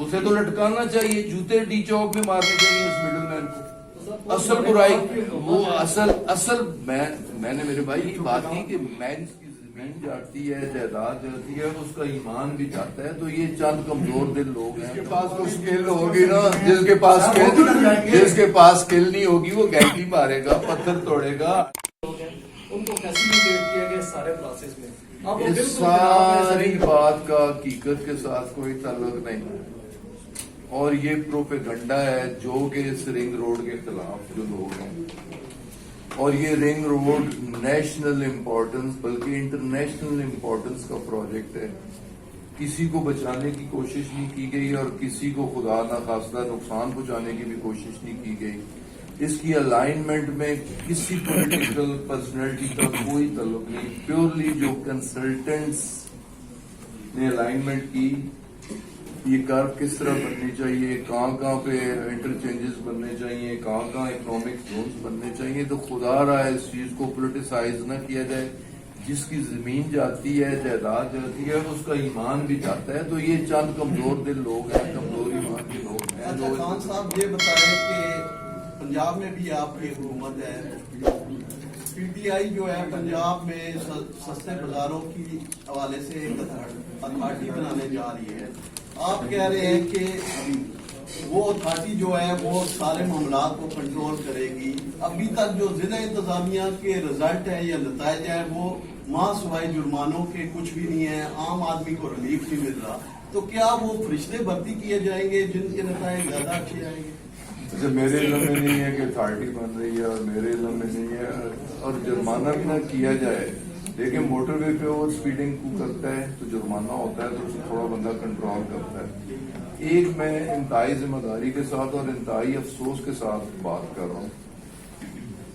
اسے تو لٹکانا چاہیے, جوتے ڈی چوک میں مارنے چاہیے اس مڈل مین کو. اصل برائی وہ اصل میں نے میرے بھائی یہ بات کی کہ مین کی زمین جاتی ہے, جائیداد جاتی ہے, اس کا ایمان بھی جاتا ہے. تو یہ چند کمزور دل لوگ ہیں, جس کے پاس کوئی اسکل ہوگی نا, جس کے پاس اسکل نہیں ہوگی وہ گینٹی مارے گا, پتھر توڑے گا. ان کو فیسیلیٹیٹ کیا گیا سارے پروسیس میں. اس ساری بات کا حقیقت کے ساتھ کوئی تعلق نہیں, اور یہ پروپیگنڈا ہے جو کہ اس رنگ روڈ کے خلاف جو لوگ ہیں. اور یہ رنگ روڈ نیشنل امپورٹنس بلکہ انٹرنیشنل امپورٹنس کا پروجیکٹ ہے. کسی کو بچانے کی کوشش نہیں کی گئی اور کسی کو خدا نخواستہ نقصان پہنچانے کی بھی کوشش نہیں کی گئی. اس کی الائنمنٹ میں کسی پولیٹیکل پرسنالٹی کا کوئی تعلق نہیں. پیورلی جو کنسلٹنٹس نے الائنمنٹ کی, یہ کرو کس طرح بننی چاہیے, کہاں پہ انٹرچینجز بننے چاہیے, کہاں اکنامک زونز بننے چاہیے, تو خدا رہا ہے اس چیز کو پولیٹیسائز نہ کیا جائے. جس کی زمین جاتی ہے, جائیداد جاتی ہے, اس کا ایمان بھی جاتا ہے. تو یہ چند کمزور دل لوگ ہیں, کمزور ایمان کے لوگ ہیں. اچھا خان صاحب یہ بتائیں کہ پنجاب میں بھی آپ کی حکومت ہے, پی ٹی آئی جو ہے پنجاب میں سستے بازاروں کی حوالے سے ایک اتھارٹی بنانے جا رہی ہے. آپ کہہ رہے ہیں کہ وہ اتھارٹی جو ہے وہ سارے معاملات کو کنٹرول کرے گی. ابھی تک جو ضلع انتظامیہ کے رزلٹ ہیں یا نتائج ہیں وہ ماں سوائے جرمانوں کے کچھ بھی نہیں ہے, عام آدمی کو ریلیف نہیں مل رہا. تو کیا وہ فرشتے بھرتی کیے جائیں گے جن کے نتائج زیادہ اچھے آئیں گے؟ جیسے میرے علم میں نہیں ہے کہ اتھارٹی بن رہی ہے, اور میرے علم میں نہیں ہے, اور جرمانہ بھی نہ کیا جائے. لیکن موٹر وے پہ اوور اسپیڈنگ کو کرتا ہے تو جرمانہ ہوتا ہے, تو اسے تھوڑا بندہ کنٹرول کرتا ہے. ایک میں انتہائی ذمہ داری کے ساتھ اور انتہائی افسوس کے ساتھ بات کر رہا ہوں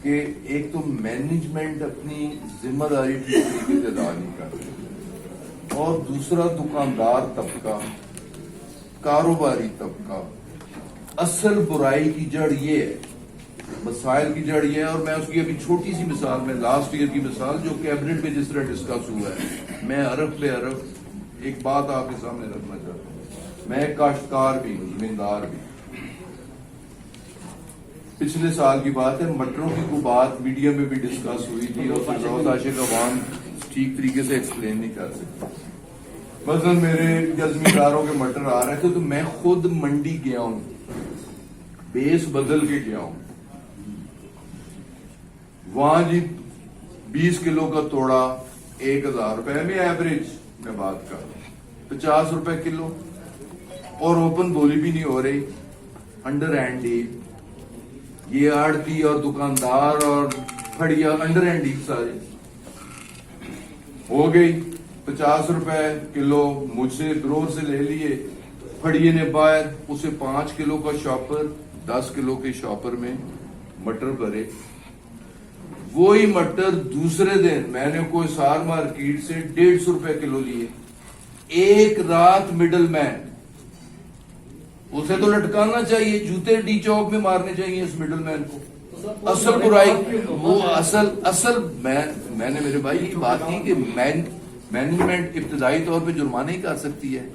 کہ ایک تو مینجمنٹ اپنی ذمہ داری ٹھیک طریقے سے ادا نہیں کر رہی, اور دوسرا دکاندار طبقہ, کاروباری طبقہ. اصل برائی کی جڑ یہ ہے, مسائل کی جڑ یہ ہے. اور میں اس کی ابھی چھوٹی سی مثال, میں لاسٹ ایئر کی مثال جو کیبنٹ میں جس طرح ڈسکس ہوا ہے, میں ارب پہ ارب ایک بات آپ کے سامنے رکھنا چاہتا ہوں. میں کاشتکار بھی ہوں, زمیندار بھی. پچھلے سال کی بات ہے, مٹروں کی کوئی بات میڈیا میں بھی ڈسکس ہوئی تھی, اور روز عاشق عوام ٹھیک طریقے سے ایکسپلین نہیں کر سکتے. مثلا میرے زمینداروں کے مٹر آ رہے تھے, تو میں خود منڈی گیا ہوں, بیس بدل کے گیا ہوں. وہاں جی 20 کلو کا توڑا 1000 روپے میں, ایوریج میں بات کر 50 روپے کلو, اور اوپن بولی بھی نہیں ہو رہی, انڈر ہینڈ ڈیل. یہ آڑتی اور دکاندار اور پھڑیا انڈر ہینڈ ڈیل سارے ہو گئی. 50 روپے کلو مجھ سے گروہ سے لے لیے, پھڑیے نے باہر اسے 5 کلو کا شاپر 10 کلو کے شاپر میں مٹر بھرے. وہی مٹر دوسرے دن میں نے کوئی سار مارکیٹ سے 150 روپے کلو لیے. ایک رات مڈل مین, اسے تو لٹکانا چاہیے, جوتے ڈی چوک میں مارنے چاہیے اس مڈل مین کو. اصل برائی وہ اصل میں نے میرے بھائی یہ بات کی کہ مینجمنٹ ابتدائی طور پہ جرمانے ہی کر سکتی ہے,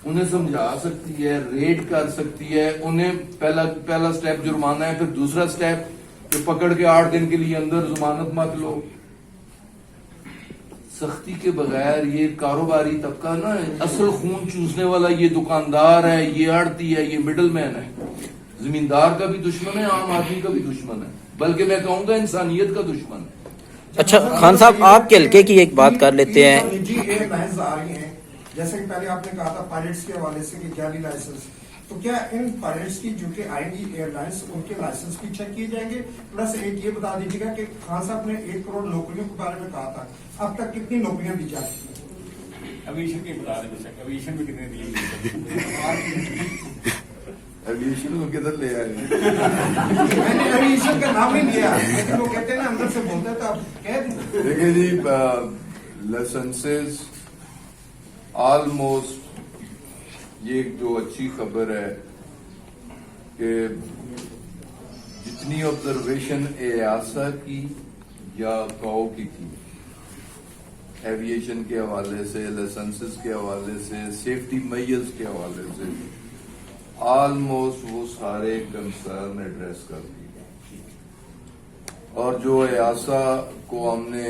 انہیں سمجھا سکتی ہے, ریڈ کر سکتی ہے. انہیں پہلا سٹیپ جرمانہ ہے, پھر دوسرا سٹیپ کہ پکڑ کے 8 دن کے لیے اندر ضمانت مت لو. سختی کے بغیر یہ کاروباری طبقہ نا, اصل خون چوسنے والا یہ دکاندار ہے, یہ آڑتی ہے, یہ مڈل مین ہے. زمیندار کا بھی دشمن ہے, عام آدمی کا بھی دشمن ہے, بلکہ میں کہوں گا انسانیت کا دشمن ہے. اچھا خان صاحب, آپ کے حلقے کی ایک بات کر لیتے ہیں. نجی ایئر لائنز آ رہی ہیں, جیسے کہ پہلے آپ نے کہا تھا پائلٹس کے حوالے سے کہ جعلی لائسنس, تو کیا ان پائلٹس کی جو کہ آئیں گی ایئر لائنس, ان کے لائسنس بھی چیک کیے جائیں گے؟ پلس ایک یہ بتا دیجیے گا کہ خان صاحب نے 1 کروڑ نوکریوں کے بارے میں کہا تھا, اب تک کتنی نوکریاں دی جا چکی ہیں؟ ایویشن کی بتا دیں, ایویشن میں کتنے دیے؟ ایویشن کو کدھر لے آئے ہیں؟ میں نے ایویشن کا نام نہیں لیا, لیکن وہ کہتے ہیں نا اندر سے بولتے ہیں, تو آپ کہہ دیں. دیکھیں جی, لائسنسز آلموسٹ, یہ ایک جو اچھی خبر ہے کہ جتنی آبزرویشن ایاسا کی یا کاؤ کی تھی, ایویشن کے حوالے سے، لائسنسز کے حوالے سے، سیفٹی میئرز کے حوالے سے آلموسٹ وہ سارے کنسرن ایڈریس کر دیے، اور جو ایاسا کو ہم نے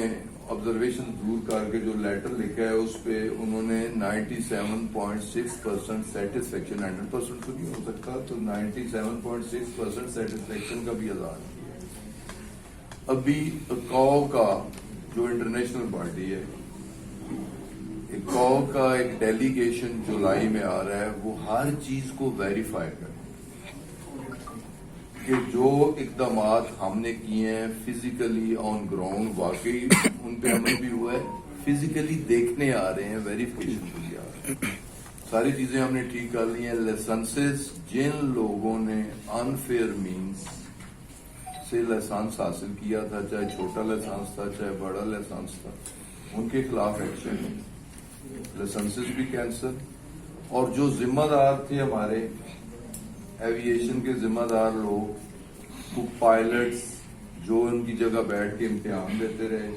آبزرویشن دور کر کے جو لیٹر لکھا ہے اس پہ انہوں نے 97.6% سیٹسفیکشن، 100% تو نہیں ہو سکتا، تو 97.6% سیٹسفیکشن کا بھی اعلان کیا ہے۔ ابھی اکاؤ کا جو انٹرنیشنل باڈی ہے، اکاؤ کا ایک ڈیلیگیشن جولائی میں آ رہا ہے، وہ ہر چیز کو ویریفائی کرے کہ جو اقدامات ہم نے کیے ہیں فزیکلی آن گراؤنڈ واقعی ان پہ عمل بھی ہوا ہے، فزیکلی دیکھنے آ رہے ہیں، ویریفیکیشن کو بھی آ رہے ہیں، ساری چیزیں ہم نے ٹھیک کر لی ہیں۔ لائسنسز جن لوگوں نے انفیئر مینس سے لائسنس حاصل کیا تھا، چاہے چھوٹا لائسنس تھا چاہے بڑا لائسنس تھا، ان کے خلاف ایکشن ہے، لائسنسز بھی کینسل۔ اور جو ذمہ دار تھے ہمارے ایویشن کے ذمہ دار لوگ، کوک پائلٹس جو ان کی جگہ بیٹھ کے امتحان دیتے رہے،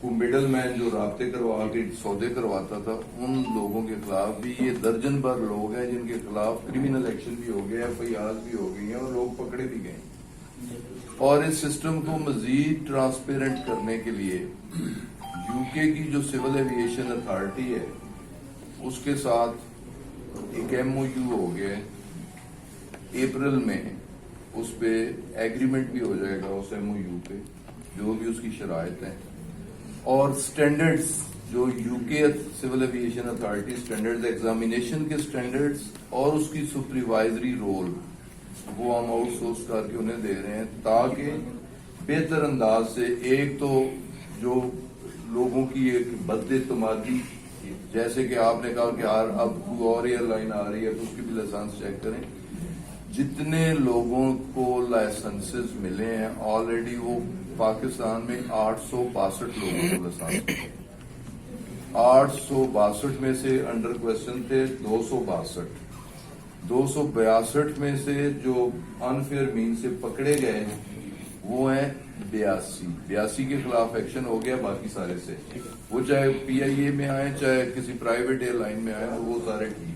کو مڈل مین جو رابطے کروا کے سودے کرواتا تھا، ان لوگوں کے خلاف بھی یہ درجن بھر لوگ ہیں جن کے خلاف کرمنل ایکشن بھی ہو گیا، ایف آئی آر بھی ہو گئی ہیں اور لوگ پکڑے بھی گئے۔ اور اس سسٹم کو مزید ٹرانسپیرنٹ کرنے کے لیے یو کے کی جو سول ایویشن اتھارٹی ہے اس کے ساتھ ایک ایم او یو ہو گیا ہے، اپریل میں اس پہ ایگریمنٹ بھی ہو جائے گا اس ایم او یو پہ، جو بھی اس کی شرائط ہیں، اور سٹینڈرڈز جو U K civil aviation authority standards, examination کے سٹینڈرڈز اور اس کی سپروائزری رول وہ ہم آؤٹ سورس کر کے انہیں دے رہے ہیں، تاکہ بہتر انداز سے ایک تو جو لوگوں کی ایک بد اعتمادی، جیسے کہ آپ نے کہا کہ اب کوئی اور ایئر لائن آ رہی ہے تو اس کی بھی لائسنس چیک کریں، جتنے لوگوں کو لائسنسز ملے ہیں آلریڈی وہ پاکستان میں 862 لوگوں کو لائسنس ملے، 862 میں سے انڈر کوشچن تھے 262 میں سے جو انفیئر مین سے پکڑے گئے وہ ہیں 82 کے خلاف ایکشن ہو گیا، باقی سارے سے وہ چاہے پی آئی اے میں آئے چاہے کسی پرائیویٹ ایئر لائن میں آئے وہ سارے ٹھیک ہیں۔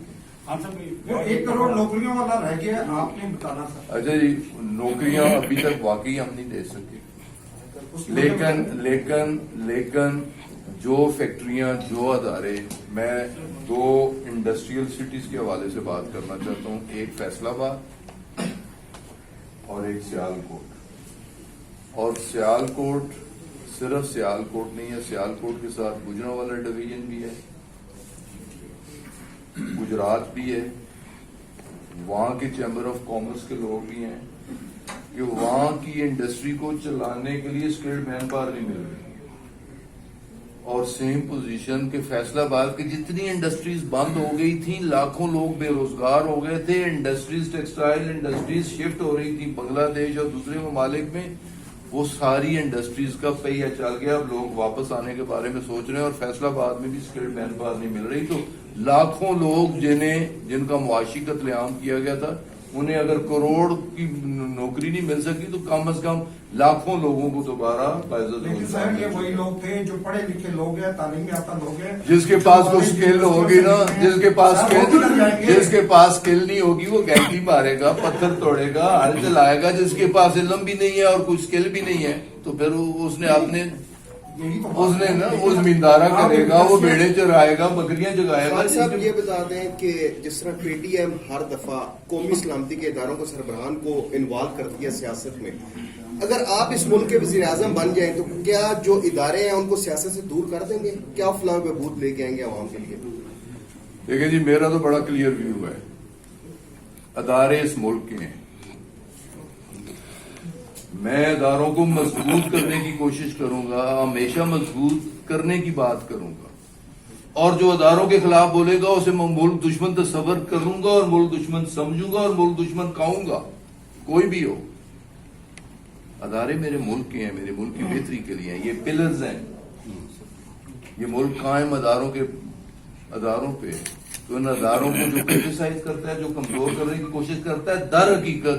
وہ 1 کروڑ نوکریوں والا رہ گیا، آپ نے بتانا تھا۔ اچھا جی، نوکریاں ابھی تک واقعی ہم نہیں دے سکے، لیکن جو فیکٹریاں، جو ادارے، میں 2 انڈسٹریل سٹیز کے حوالے سے بات کرنا چاہتا ہوں، ایک فیصل آباد اور ایک سیال کوٹ۔ اور سیال کوٹ صرف سیال کوٹ نہیں ہے، سیال کوٹ کے ساتھ گجرانوالہ ڈویژن بھی ہے، گجرات بھی ہے، وہاں کے چیمبر آف کامرس کے لوگ بھی ہیں کہ وہاں کی انڈسٹری کو چلانے کے لیے اسکلڈ مین پاور نہیں مل رہی، اور سیم پوزیشن کے فیصلہ آباد کی جتنی انڈسٹریز بند ہو گئی تھیں، لاکھوں لوگ بے روزگار ہو گئے تھے، انڈسٹریز ٹیکسٹائل انڈسٹریز شفٹ ہو رہی تھی بنگلہ دیش اور دوسرے ممالک میں، وہ ساری انڈسٹریز کا پہیہ چل گیا، اب لوگ واپس آنے کے بارے میں سوچ رہے ہیں، اور فیصلہ آباد میں بھی اسکلڈ مین پاور نہیں مل رہی، تو لاکھوں لوگ جن کا معاشی قتل عام کیا گیا تھا، انہیں اگر کروڑ کی نوکری نہیں مل سکی تو کم از کم لاکھوں لوگوں کو دوبارہ باعزت لیکن صاحب یہ وہی لوگ تھے جو پڑھے لکھے لوگ ہیں، تعلیم یافتہ لوگ ہیں، جس کے پاس کوئی اسکل ہوگی نا، جس کے پاس اسکل نہیں ہوگی وہ گینٹی مارے گا، پتھر توڑے گا، ہل چلائے گا، جس کے پاس علم بھی نہیں ہے اور کوئی اسکل بھی نہیں ہے تو پھر اس نے اپنے نا وہ زمیندارہ کرے گا، وہ بیڑے چرائے گا، بکریاں جگائے گا۔ خان صاحب یہ بتا دیں کہ جس طرح پی ٹی ایم ہر دفعہ قومی سلامتی کے اداروں کو، سربراہان کو انوالو کرتی ہے سیاست میں، اگر آپ اس ملک کے وزیر اعظم بن جائیں تو کیا جو ادارے ہیں ان کو سیاست سے دور کر دیں گے؟ کیا فلاں بہبود لے کے آئیں گے عوام کے لیے؟ دیکھیں جی، میرا تو بڑا کلیئر ویو ہے، ادارے اس ملک کے ہیں، میں اداروں کو مضبوط کرنے کی کوشش کروں گا، ہمیشہ مضبوط کرنے کی بات کروں گا، اور جو اداروں کے خلاف بولے گا اسے میں ملک دشمن تصور کروں گا اور ملک دشمن سمجھوں گا اور ملک دشمن کہوں گا، کوئی بھی ہو۔ ادارے میرے ملک کے ہیں، میرے ملک کی بہتری کے لیے ہیں، یہ پلرز ہیں، یہ ملک قائم اداروں پہ، تو ان اداروں کو جو کرٹیسائز کرتا ہے، جو کمزور کرنے کی کوشش کرتا ہے، در حقیقت